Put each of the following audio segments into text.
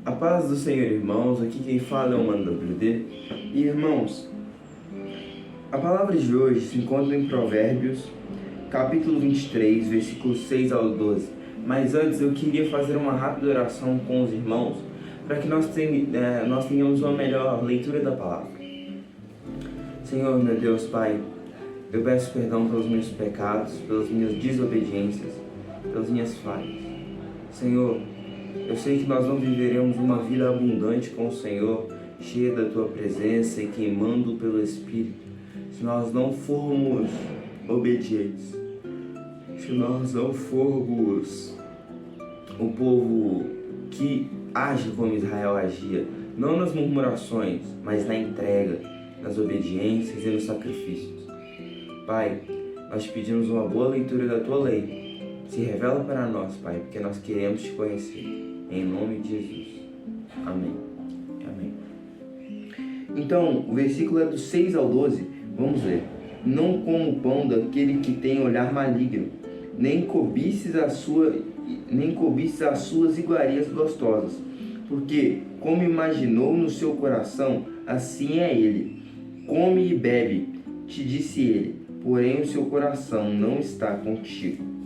A paz do Senhor, irmãos. Aqui quem fala é o Mano WD. E irmãos, a palavra de hoje se encontra em Provérbios, capítulo 23, versículos 6 ao 12. Mas antes eu queria fazer uma rápida oração com os irmãos, para que nós tenhamos uma melhor leitura da palavra. Senhor, meu Deus, Pai, eu peço perdão pelos meus pecados, pelas minhas desobediências, pelas minhas falhas. Senhor, eu sei que nós não viveremos uma vida abundante com o Senhor, cheia da Tua presença e queimando pelo Espírito, se nós não formos obedientes, se nós não formos o povo que age como Israel agia, não nas murmurações, mas na entrega, nas obediências e nos sacrifícios. Pai, nós te pedimos uma boa leitura da Tua lei. Se revela para nós, Pai, porque nós queremos te conhecer. Em nome de Jesus. Amém. Amém. Então, o versículo é do 6 ao 12. Vamos ler. Não como o pão daquele que tem olhar maligno, nem cobices as suas iguarias gostosas, porque, como imaginou no seu coração, assim é ele. Come e bebe, te disse ele, porém o seu coração não está contigo.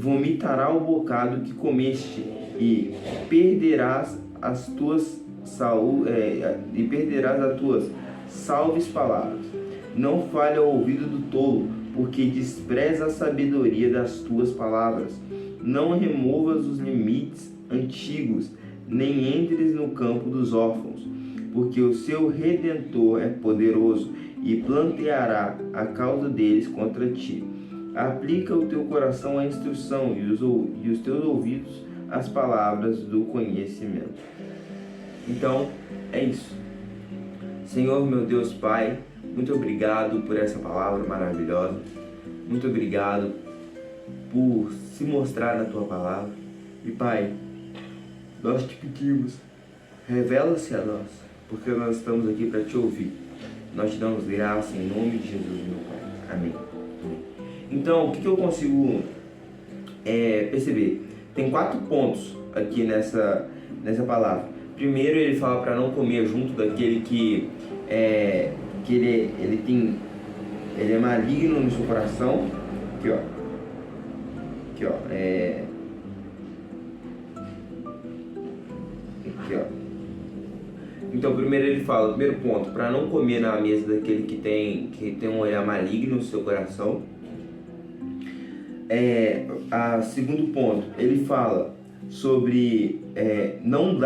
Vomitará o bocado que comeste e perderás as tuas salves palavras. Não falhe ao ouvido do tolo, porque despreza a sabedoria das tuas palavras. Não removas os limites antigos, nem entres no campo dos órfãos, porque o seu Redentor é poderoso e planteará a causa deles contra ti. Aplica o teu coração à instrução e os teus ouvidos às palavras do conhecimento. Então, é isso. Senhor, meu Deus Pai, muito obrigado por essa palavra maravilhosa. Muito obrigado por se mostrar na Tua palavra. E Pai, nós te pedimos, revela-se a nós, porque nós estamos aqui para te ouvir. Nós te damos graça em nome de Jesus, meu Pai. Amém. Então, o que eu consigo perceber? Tem 4 pontos aqui nessa palavra. Primeiro, ele fala para não comer junto daquele que ele é maligno no seu coração. Aqui, ó. Então, primeiro ele fala, primeiro ponto, para não comer na mesa daquele que tem um olhar maligno no seu coração. Segundo ponto, ele fala sobre não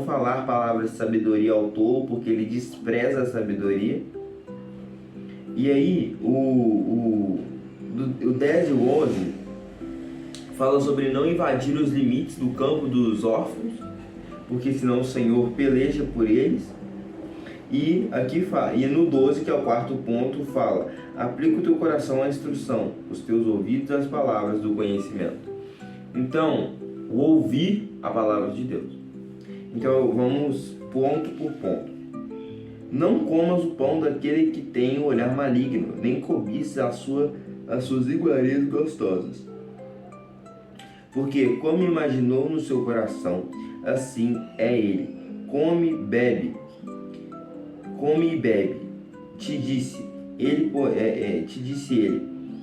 falar palavras de sabedoria ao tolo, porque ele despreza a sabedoria. E aí, o 10 e o 11 fala sobre não invadir os limites do campo dos órfãos, porque senão o Senhor peleja por eles. E no 12, que é o 4º ponto, fala: aplica o teu coração à instrução, os teus ouvidos às palavras do conhecimento. Então, o ouvir a palavra de Deus. Então, vamos ponto por ponto. Não comas o pão daquele que tem o olhar maligno, nem cobices as suas iguarias gostosas. Porque, como imaginou no seu coração, assim é ele. Come e bebe, te disse ele,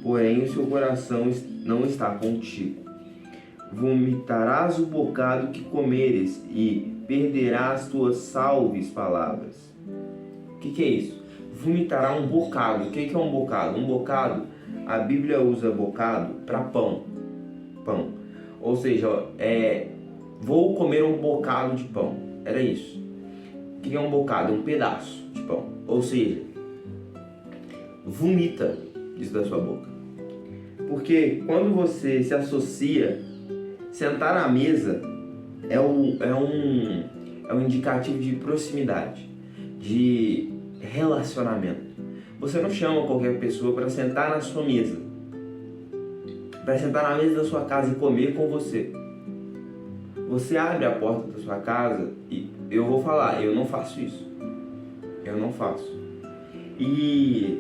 porém o seu coração não está contigo. Vomitarás o bocado que comeres e perderás tuas salves palavras. O que é isso? Vomitará um bocado. O que é um bocado? Um bocado, a Bíblia usa bocado para pão. Ou seja, vou comer um bocado de pão. Era isso. O que é um bocado? Um pedaço de pão. Ou seja, vomita isso da sua boca. Porque quando você se associa, sentar na mesa é um indicativo de proximidade, de relacionamento. Você não chama qualquer pessoa para sentar na sua mesa, para sentar na mesa da sua casa e comer com você. Você abre a porta da sua casa e eu vou falar, eu não faço isso. Eu não faço. E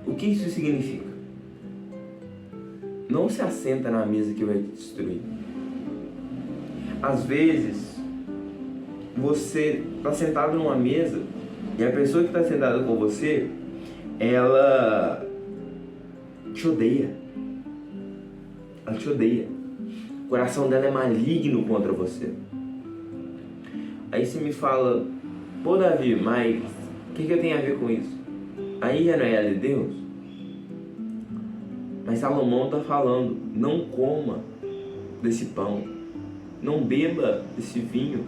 o que isso significa? não se assenta na mesa que vai te destruir. Às vezes, você está sentado numa mesa e a pessoa que está sentada com você, ela te odeia. Ela te odeia. O coração dela é maligno contra você. Aí você me fala, pô Davi, mas o que eu tenho a ver com isso? Aí já não é ela de Deus? Mas Salomão está falando, não coma desse pão, não beba desse vinho.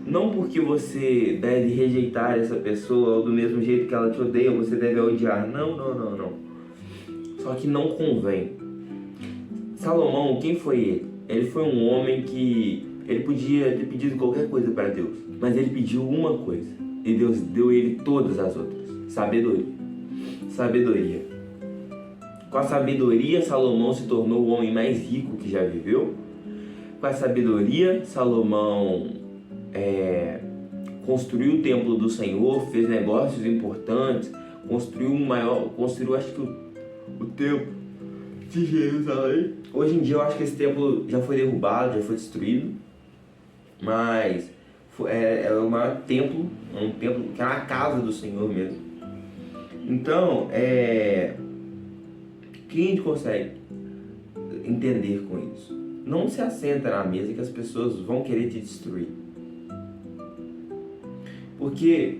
Não porque você deve rejeitar essa pessoa ou do mesmo jeito que ela te odeia, você deve odiar. Não. Só que não convém. Salomão, quem foi ele? Ele foi um homem que ele podia ter pedido qualquer coisa para Deus, mas ele pediu uma coisa e Deus deu ele todas as outras: sabedoria. Com a sabedoria, Salomão se tornou o homem mais rico que já viveu. Com a sabedoria, Salomão construiu o templo do Senhor, fez negócios importantes, construiu acho que o templo de Jerusalém. Hoje em dia eu acho que esse templo já foi derrubado, já foi destruído, mas é o maior templo, um templo que é a casa do Senhor mesmo. Então, o que a gente consegue entender com isso? Não se assenta na mesa que as pessoas vão querer te destruir. Porque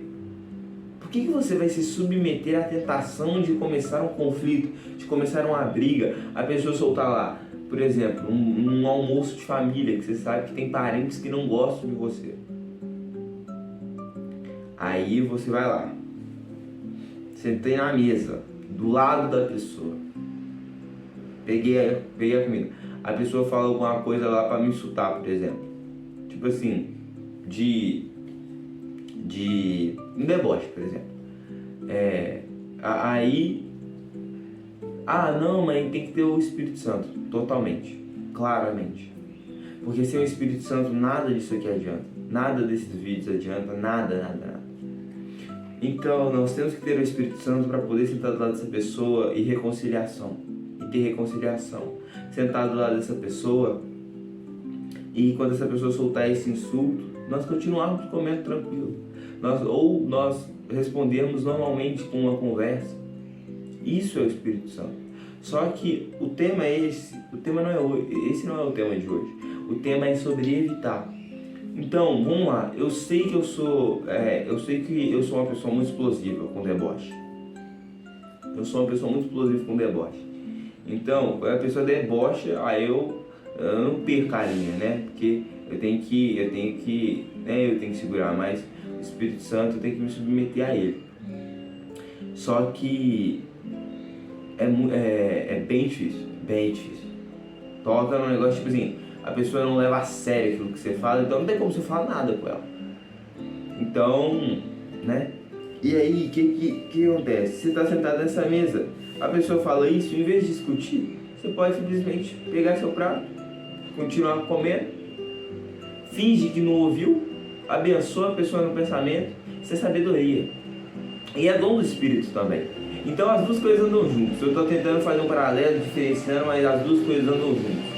por que você vai se submeter à tentação de começar um conflito, de começar uma briga, a pessoa soltar lá, por exemplo, um almoço de família, que você sabe que tem parentes que não gostam de você. Aí você vai lá, sentei na mesa, do lado da pessoa, peguei a comida. A pessoa fala alguma coisa lá pra me insultar, por exemplo. Tipo assim, um deboche, por exemplo. Não, mas tem que ter o Espírito Santo, totalmente, claramente. Porque sem o Espírito Santo nada disso aqui adianta. Nada desses vídeos adianta, nada. Então nós temos que ter o Espírito Santo para poder sentar do lado dessa pessoa e ter reconciliação. Sentar do lado dessa pessoa e quando essa pessoa soltar esse insulto, nós continuarmos comendo tranquilo. Nós respondermos normalmente com uma conversa. Isso é o Espírito Santo. Só que o tema é esse. Esse não é o tema de hoje. O tema é sobre evitar. Então, vamos lá. Eu sei que eu sou uma pessoa muito explosiva com deboche. Então, quando a pessoa debocha, aí eu não perco a linha, né? Porque eu tenho que segurar mais o Espírito Santo, eu tenho que me submeter a ele. Só que é bem difícil. Toca num negócio tipo assim, a pessoa não leva a sério aquilo que você fala, então não tem como você falar nada com ela. Então, né? E aí, o que acontece? Você está sentado nessa mesa, a pessoa fala isso, em vez de discutir, você pode simplesmente pegar seu prato, continuar comendo, finge que não ouviu, abençoa a pessoa no pensamento, isso é sabedoria. E é dom do Espírito também. Então as duas coisas andam juntas. Eu estou tentando fazer um paralelo, diferenciando, mas as duas coisas andam juntas.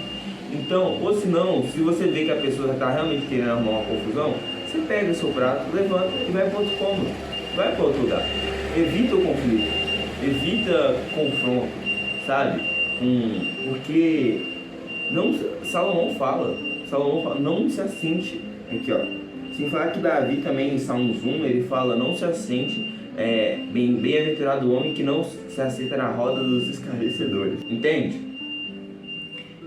Então, ou se não, se você vê que a pessoa está realmente querendo arrumar uma confusão, você pega o seu prato, levanta e vai para outro cômodo, vai para outro lugar. Evita o conflito, evita confronto, sabe? Porque Salomão fala, não se assente. Aqui ó, sem falar que Davi também em Salmos 1, ele fala, não se assente, bem-aventurado o homem que não se assenta na roda dos escarnecedores. Entende?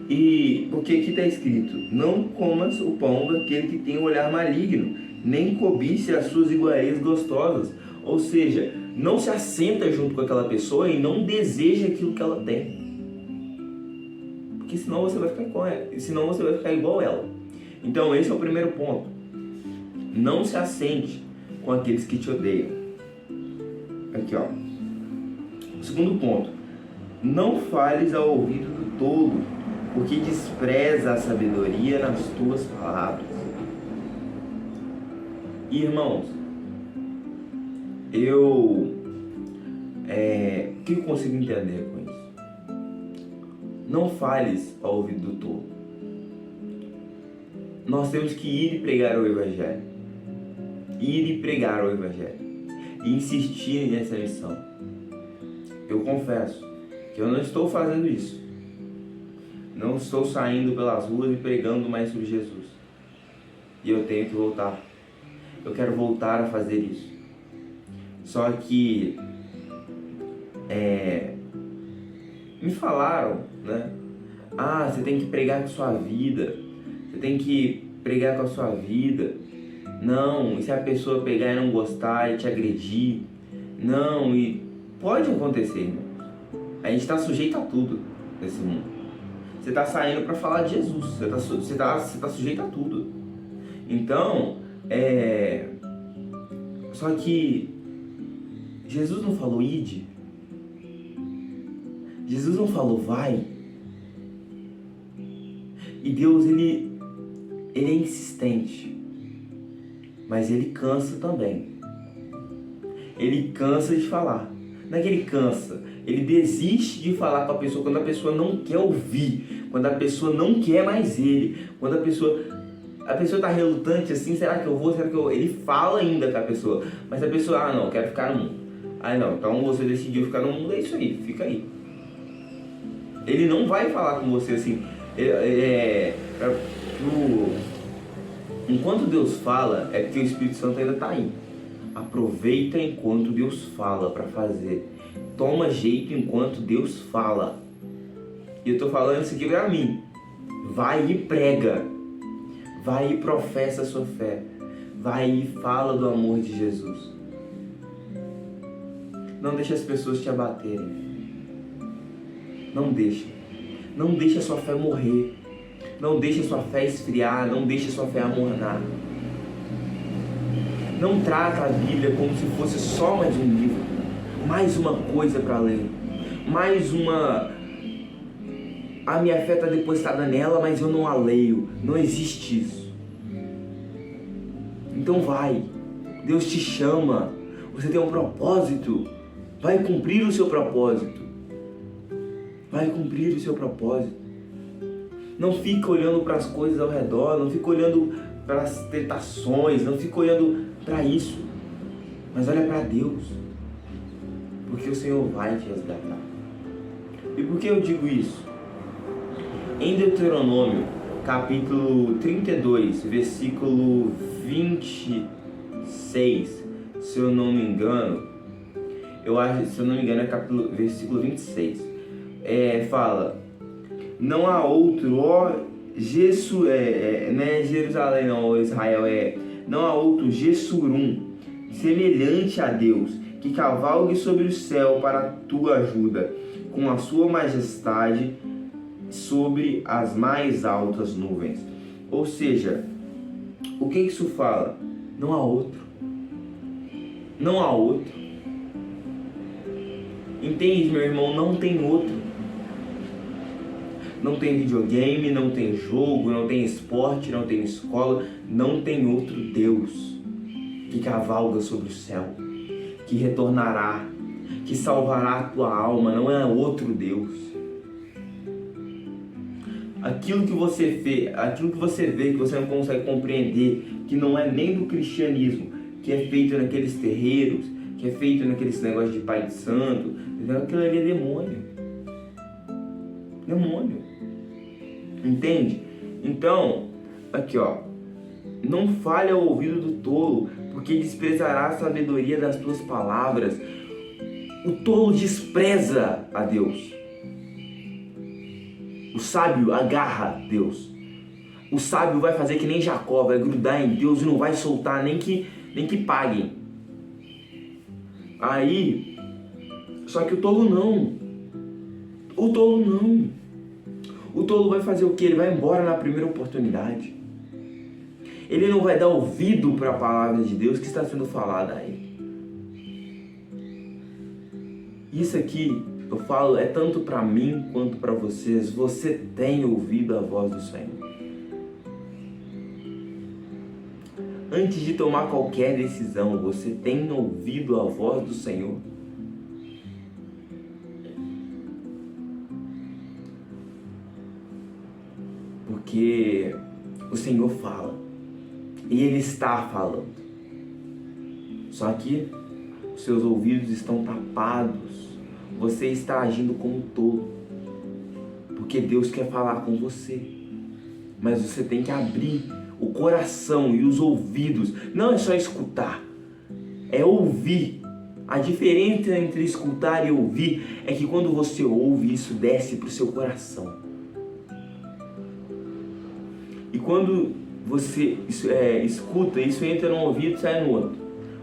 E porque aqui está escrito, não comas o pão daquele que tem um olhar maligno, nem cobice as suas iguarias gostosas. Ou seja, não se assenta junto com aquela pessoa e não deseja aquilo que ela tem. Porque senão você vai ficar igual ela. Então esse é o primeiro ponto. Não se assente com aqueles que te odeiam. Aqui ó. O segundo ponto. Não fales ao ouvido do tolo, porque despreza a sabedoria nas tuas palavras. Irmãos, o que eu consigo entender com isso? Não fales ao ouvido do tolo. Nós temos que ir e pregar o Evangelho. Ir e pregar o Evangelho. E insistir nessa missão. Eu confesso que eu não estou fazendo isso. Não estou saindo pelas ruas e pregando mais sobre Jesus. E eu tenho que voltar. Eu quero voltar a fazer isso. Só que me falaram, né? Você tem que pregar com a sua vida. Você tem que pregar com a sua vida. Não, e se a pessoa pegar e não gostar e te agredir? Não, e pode acontecer, irmão. A gente está sujeito a tudo nesse mundo. Você está saindo para falar de Jesus. Você tá sujeito a tudo. Então, só que Jesus não falou ide. Jesus não falou vai. E Deus, ele é insistente. Mas ele cansa também. Ele cansa de falar. Não é que ele cansa. Ele desiste de falar com a pessoa quando a pessoa não quer ouvir. Quando a pessoa não quer mais ele. Quando a pessoa está relutante assim, será que eu vou? Será que eu vou? Ele fala ainda com a pessoa. Mas a pessoa, não, quero ficar no mundo. Não, então você decidiu ficar no mundo, é isso aí, fica aí. Ele não vai falar com você assim. Enquanto Deus fala, é porque o Espírito Santo ainda está aí. Aproveita enquanto Deus fala para fazer. Toma jeito enquanto Deus fala. E eu estou falando isso aqui para mim. Vai e prega. Vai e professa a sua fé. Vai e fala do amor de Jesus. Não deixe as pessoas te abaterem. Não deixe. Não deixe a sua fé morrer. Não deixe a sua fé esfriar. Não deixe a sua fé amornar. Não trata a Bíblia como se fosse só mais um livro. Mais uma coisa para ler. Mais uma... A minha fé está depositada nela, mas eu não a leio. Não existe isso. Então vai. Deus te chama. Você tem um propósito. Vai cumprir o seu propósito. Vai cumprir o seu propósito. Não fica olhando para as coisas ao redor. Não fica olhando para as tentações. Não fica olhando para isso. Mas olha para Deus. Porque o Senhor vai te resgatar. E por que eu digo isso? Em Deuteronômio, capítulo 32, versículo 26, se eu não me engano, é versículo 26, fala: não há outro, ó Jesus, não é Jerusalém não, ó Israel, não há outro Jessurum, semelhante a Deus, que cavalgue sobre o céu para a tua ajuda, com a sua majestade sobre as mais altas nuvens. Ou seja, o que isso fala? Não há outro. Não há outro. Entende, meu irmão? Não tem outro. Não tem videogame, não tem jogo, não tem esporte, não tem escola. Não tem outro Deus que cavalga sobre o céu, que retornará, que salvará a tua alma. Não é outro Deus. Aquilo que você vê, que você não consegue compreender, que não é nem do cristianismo, que é feito naqueles terreiros, que é feito naqueles negócios de pai de santo, aquilo ali é demônio. Demônio. Entende? Então, aqui ó, não fale ao ouvido do tolo, porque desprezará a sabedoria das tuas palavras. O tolo despreza a Deus. O sábio agarra Deus. O sábio vai fazer que nem Jacó, vai grudar em Deus e não vai soltar nem que paguem. Aí, só que o tolo não. O tolo não. O tolo vai fazer o quê? Ele vai embora na primeira oportunidade. Ele não vai dar ouvido para a palavra de Deus que está sendo falada a ele. Isso aqui, eu falo, é tanto para mim quanto para vocês. Você tem ouvido a voz do Senhor? Antes de tomar qualquer decisão, você tem ouvido a voz do Senhor? Porque o Senhor fala. E Ele está falando. Só que os seus ouvidos estão tapados. Você está agindo como um tolo. Porque Deus quer falar com você. Mas você tem que abrir o coração e os ouvidos. Não é só escutar. É ouvir. A diferença entre escutar e ouvir é que quando você ouve, isso desce para o seu coração. E quando você escuta, isso entra num ouvido e sai no outro.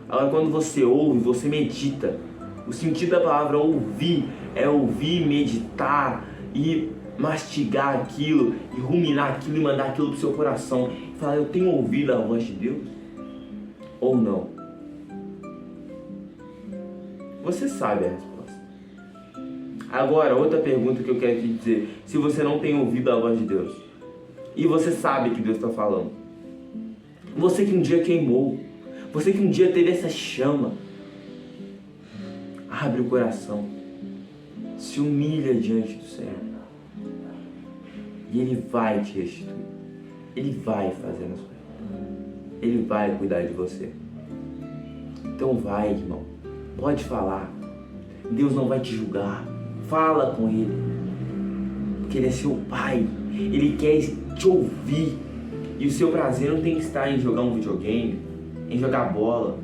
Agora, quando você ouve, você medita. O sentido da palavra ouvir é ouvir, meditar e mastigar aquilo, e ruminar aquilo e mandar aquilo pro seu coração. E falar, eu tenho ouvido a voz de Deus? Ou não? Você sabe a resposta. Agora, outra pergunta que eu quero te dizer. Se você não tem ouvido a voz de Deus, e você sabe que Deus está falando, você que um dia queimou, você que um dia teve essa chama, abre o coração, se humilha diante do Senhor, e Ele vai te restituir. Ele vai fazer na sua vida. Ele vai cuidar de você. Então vai, irmão. Pode falar. Deus não vai te julgar. Fala com Ele. Porque Ele é seu Pai. Ele quer te ouvir. E o seu prazer não tem que estar em jogar um videogame, em jogar bola,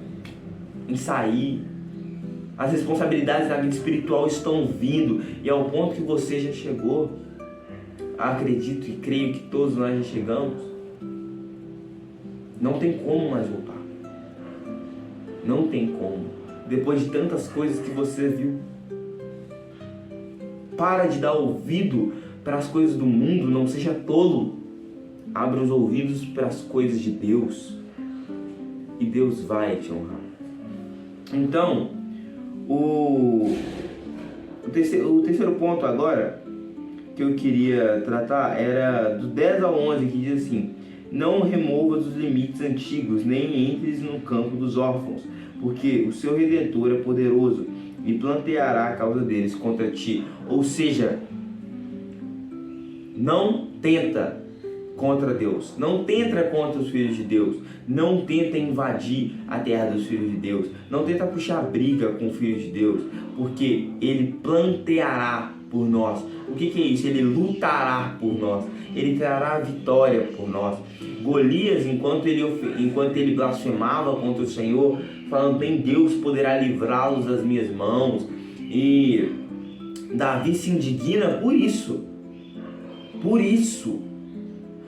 em sair. As responsabilidades da vida espiritual estão vindo. E ao ponto que você já chegou, acredito e creio que todos nós já chegamos, não tem como mais voltar. Não tem como. Depois de tantas coisas que você viu. Para de dar ouvido para as coisas do mundo, não seja tolo. Abra os ouvidos para as coisas de Deus. E Deus vai te honrar. Então, o terceiro ponto agora que eu queria tratar era do 10 ao 11, que diz assim: não removas os limites antigos, nem entres no campo dos órfãos, porque o seu Redentor é poderoso e planteará a causa deles contra ti. Ou seja, não tenta contra Deus, não tenta contra os filhos de Deus, não tenta invadir a terra dos filhos de Deus, não tenta puxar briga com os filhos de Deus, porque Ele planteará por nós. O que é isso? Ele lutará por nós, Ele trará vitória por nós. Golias, enquanto ele blasfemava contra o Senhor, falando, bem, Deus poderá livrá-los das minhas mãos, e Davi se indigna por isso.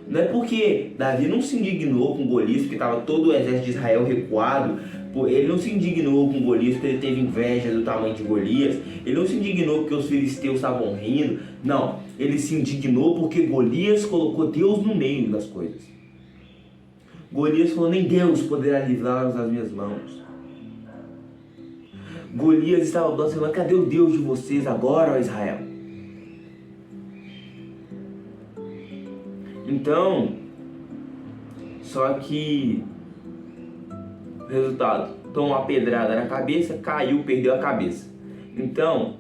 Não é porque Davi não se indignou com Golias, porque estava todo o exército de Israel recuado. Ele não se indignou com Golias porque ele teve inveja do tamanho de Golias. Ele não se indignou porque os filisteus estavam rindo. Não, ele se indignou porque Golias colocou Deus no meio das coisas. Golias falou, nem Deus poderá livrá-los das minhas mãos. Golias estava blasfemando, cadê o Deus de vocês agora, ó Israel? Então, só que resultado, tomou uma pedrada na cabeça, caiu, perdeu a cabeça. Então,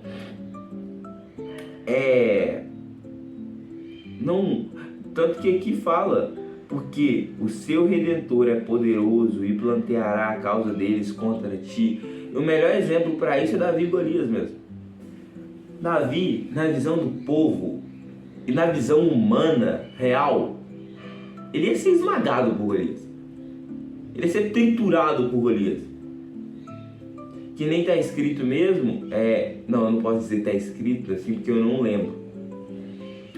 não, tanto que aqui fala, porque o seu Redentor é poderoso e planteará a causa deles contra ti. O melhor exemplo para isso é Davi e Golias mesmo. Davi, na visão do povo e na visão humana, real, ele ia ser esmagado por Golias. Ele ia ser triturado por Golias. Que nem está escrito mesmo, não, eu não posso dizer que está escrito assim, porque eu não lembro.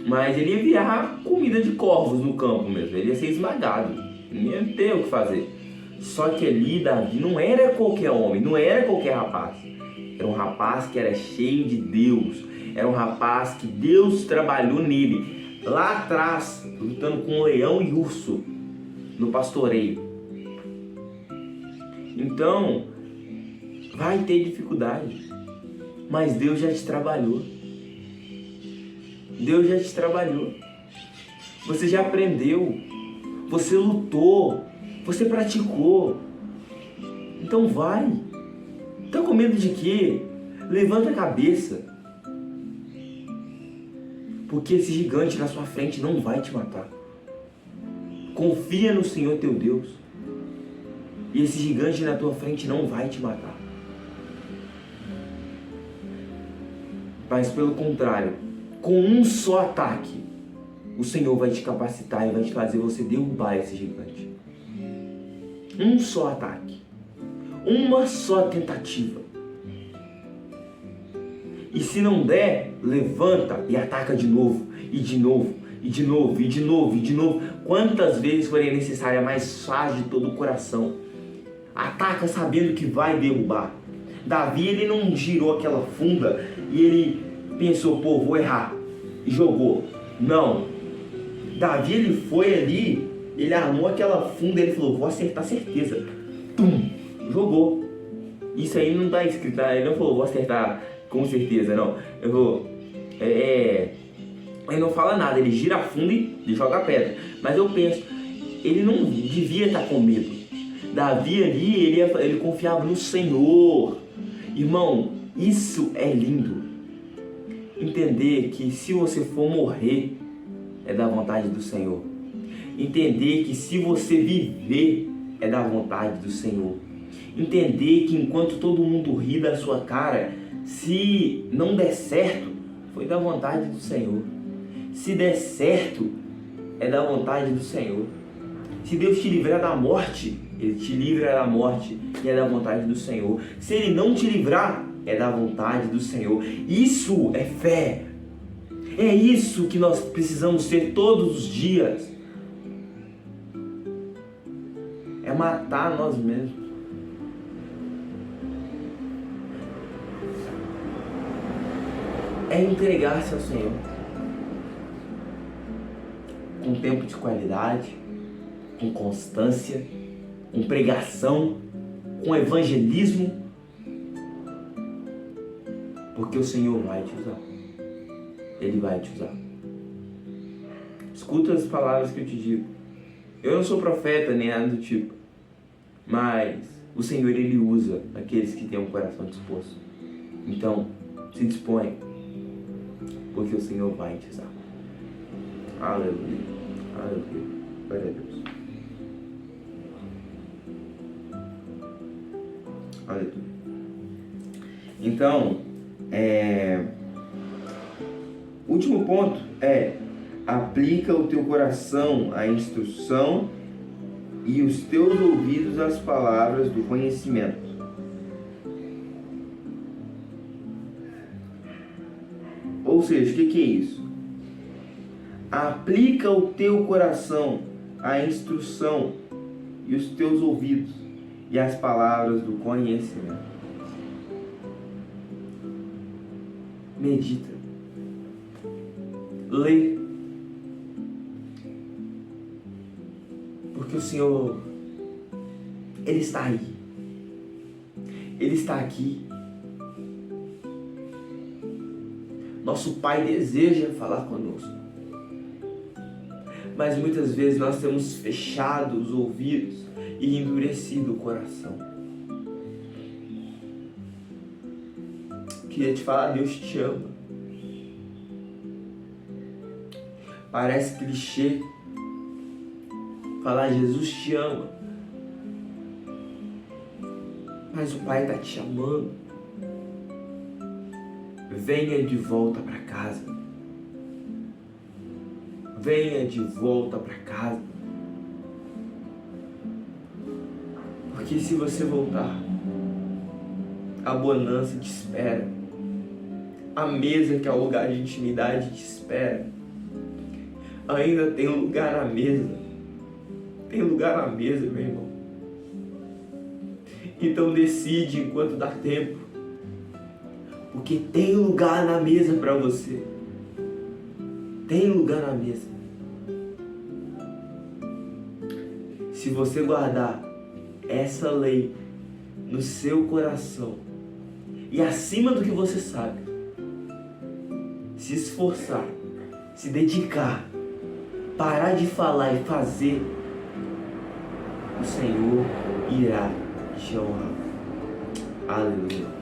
Mas ele ia virar comida de corvos no campo mesmo, ele ia ser esmagado, não ia ter o que fazer. Só que ali Davi não era qualquer homem, não era qualquer rapaz. Era um rapaz que era cheio de Deus, era um rapaz que Deus trabalhou nele, lá atrás, lutando com leão e urso, no pastoreio. Então, vai ter dificuldade, mas Deus já te trabalhou. Deus já te trabalhou. Você já aprendeu. Você lutou. Você praticou. Então vai. Tá com medo de quê? Levanta a cabeça. Porque esse gigante na sua frente não vai te matar. Confia no Senhor teu Deus. E esse gigante na tua frente não vai te matar. Mas pelo contrário, com um só ataque, o Senhor vai te capacitar e vai te fazer você derrubar esse gigante. Um só ataque. Uma só tentativa. E se não der, levanta e ataca de novo, e de novo, e de novo, e de novo, e de novo. Quantas vezes forem necessárias, mais faz de todo o coração. Ataca sabendo que vai derrubar. Davi, ele não girou aquela funda e ele pensou, pô, vou errar, e jogou. Não. Davi, ele foi ali, ele armou aquela funda, ele falou, vou acertar, certeza. Tum, jogou. Isso aí não está escrito, ele não falou, vou acertar com certeza, não. Eu vou, ele não fala nada, ele gira a funda e joga a pedra. Mas eu penso, ele não devia estar com medo. Davi ali, ele confiava no Senhor. Irmão, isso é lindo. Entender que se você for morrer, é da vontade do Senhor. Entender que se você viver, é da vontade do Senhor. Entender que enquanto todo mundo ri da sua cara, se não der certo, foi da vontade do Senhor. Se der certo, é da vontade do Senhor. Se Deus te livrar da morte, Ele te livra da morte e é da vontade do Senhor. Se Ele não te livrar, é da vontade do Senhor. Isso é fé. É isso que nós precisamos ter todos os dias. É matar nós mesmos. É entregar-se ao Senhor. Com tempo de qualidade, com constância, com pregação, com evangelismo. Porque o Senhor vai te usar. Ele vai te usar. Escuta as palavras que eu te digo. Eu não sou profeta nem nada do tipo. Mas o Senhor, Ele usa aqueles que têm um coração disposto. Então, se dispõe. Porque o Senhor vai te usar. Aleluia. Aleluia. Glória a Deus. Aleluia. Então, último ponto é: aplica o teu coração à instrução e os teus ouvidos às palavras do conhecimento. Ou seja, o que é isso? Aplica o teu coração à instrução e os teus ouvidos e às palavras do conhecimento. Medita. Lê. Porque o Senhor, Ele está aí. Ele está aqui. Nosso Pai deseja falar conosco. Mas muitas vezes nós temos fechado os ouvidos e endurecido o coração. Queria te falar, Deus te ama. Parece clichê falar Jesus te ama. Mas o Pai está te amando. Venha de volta para casa. Venha de volta para casa. Porque se você voltar, a bonança te espera. A mesa, que é o lugar de intimidade, te espera. Ainda tem lugar na mesa. Tem lugar na mesa, meu irmão. Então decide enquanto dá tempo. Porque tem lugar na mesa para você. Tem lugar na mesa. Se você guardar essa lei no seu coração e acima do que você sabe, se esforçar, se dedicar, parar de falar e fazer, o Senhor irá te honrar. Aleluia.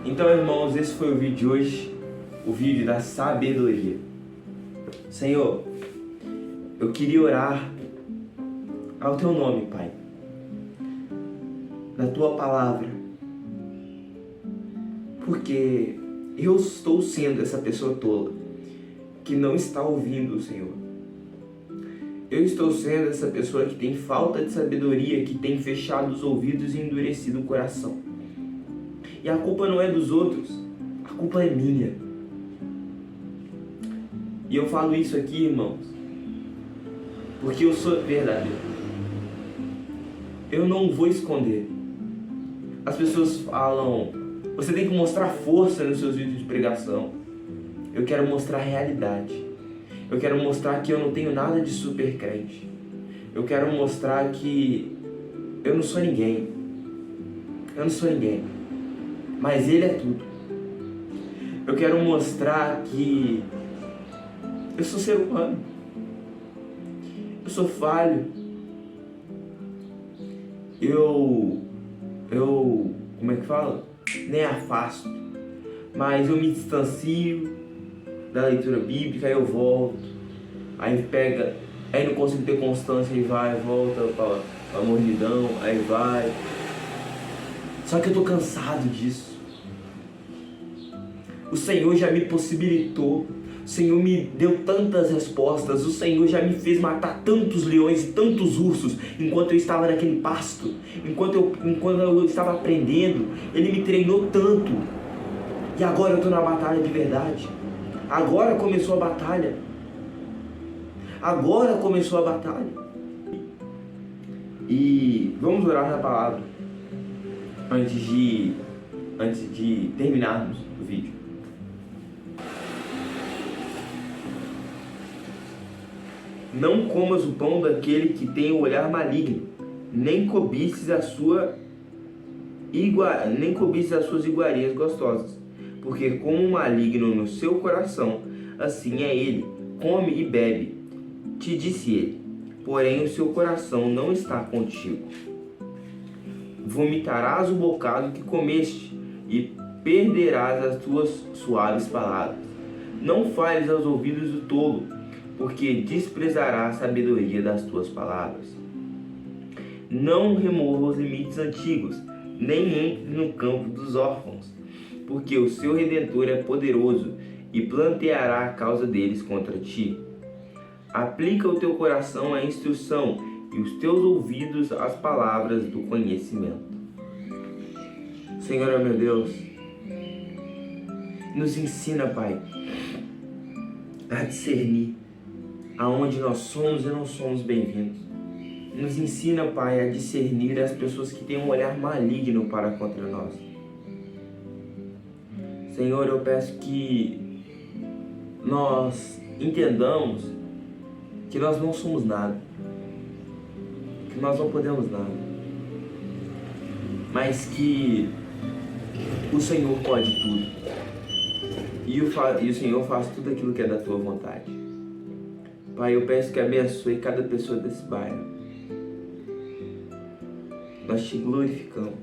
Então, irmãos, esse foi o vídeo de hoje, o vídeo da sabedoria. Senhor, eu queria orar ao teu nome, Pai, na tua palavra, porque eu estou sendo essa pessoa tola que não está ouvindo o Senhor. Eu estou sendo essa pessoa que tem falta de sabedoria, que tem fechado os ouvidos e endurecido o coração. E a culpa não é dos outros, a culpa é minha. E eu falo isso aqui, irmãos, porque eu sou verdadeiro. Eu não vou esconder. As pessoas falam, você tem que mostrar força nos seus vídeos de pregação. Eu quero mostrar a realidade. Eu quero mostrar que eu não tenho nada de super crente. Eu quero mostrar que eu não sou ninguém. Eu não sou ninguém. Mas Ele é tudo. Eu quero mostrar que eu sou ser humano. Eu sou falho. Eu como é que fala? Nem afasto. Mas eu me distancio da leitura bíblica, aí eu volto. Aí não consigo ter constância, aí vai, volta pra mornidão, aí vai. Só que eu tô cansado disso. O Senhor já me possibilitou. O Senhor me deu tantas respostas. O Senhor já me fez matar tantos leões e tantos ursos enquanto eu estava naquele pasto. Enquanto eu estava aprendendo, Ele me treinou tanto. E agora eu estou na batalha de verdade. Agora começou a batalha. Agora começou a batalha. E vamos orar na palavra antes de terminarmos o vídeo. Não comas o pão daquele que tem o olhar maligno, nem cobices as suas iguarias gostosas, porque como o maligno no seu coração, assim é ele, come e bebe. Te disse ele, porém o seu coração não está contigo. Vomitarás o bocado que comeste, e perderás as tuas suaves palavras. Não fales aos ouvidos do tolo, porque desprezará a sabedoria das tuas palavras. Não remova os limites antigos, nem entre no campo dos órfãos, porque o seu Redentor é poderoso e planteará a causa deles contra ti. Aplica o teu coração à instrução e os teus ouvidos às palavras do conhecimento. Senhor, meu Deus, nos ensina, Pai, a discernir aonde nós somos e não somos bem-vindos. Nos ensina, Pai, a discernir as pessoas que têm um olhar maligno para contra nós. Senhor, eu peço que nós entendamos que nós não somos nada, que nós não podemos nada, mas que o Senhor pode tudo, e o Senhor faz tudo aquilo que é da tua vontade. Pai, eu peço que abençoe cada pessoa desse bairro. Nós te glorificamos,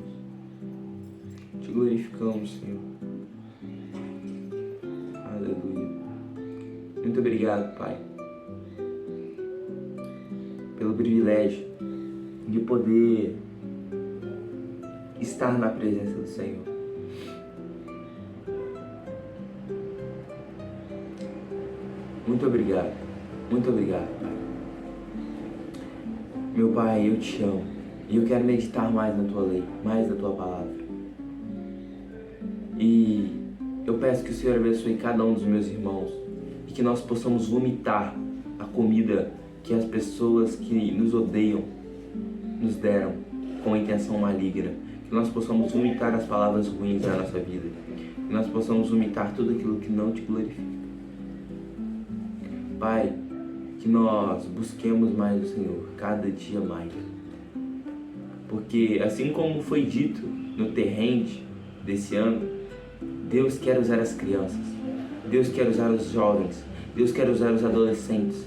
Senhor. Aleluia. Muito obrigado, Pai, pelo privilégio de poder estar na presença do Senhor. Muito obrigado, Pai. Meu Pai, eu te amo e eu quero meditar mais na tua lei, mais na tua palavra. E eu peço que o Senhor abençoe cada um dos meus irmãos e que nós possamos vomitar a comida que as pessoas que nos odeiam nos deram com a intenção maligna. Que nós possamos vomitar as palavras ruins da nossa vida. Que nós possamos vomitar tudo aquilo que não te glorifica. Pai, que nós busquemos mais o Senhor, cada dia mais. Porque assim como foi dito no Terrende desse ano, Deus quer usar as crianças, Deus quer usar os jovens, Deus quer usar os adolescentes.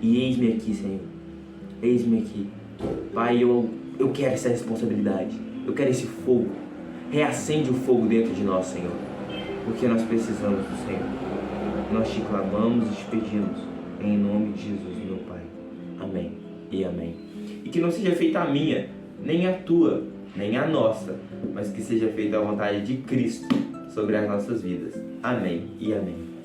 E eis-me aqui, Senhor. Eis-me aqui. Pai, eu quero essa responsabilidade. Eu quero esse fogo. Reacende o fogo dentro de nós, Senhor. Porque nós precisamos do Senhor. Nós te clamamos e te pedimos. Em nome de Jesus, meu Pai. Amém e amém. e que não seja feita a minha, nem a tua, nem a nossa, mas que seja feita a vontade de Cristo sobre as nossas vidas. Amém e amém.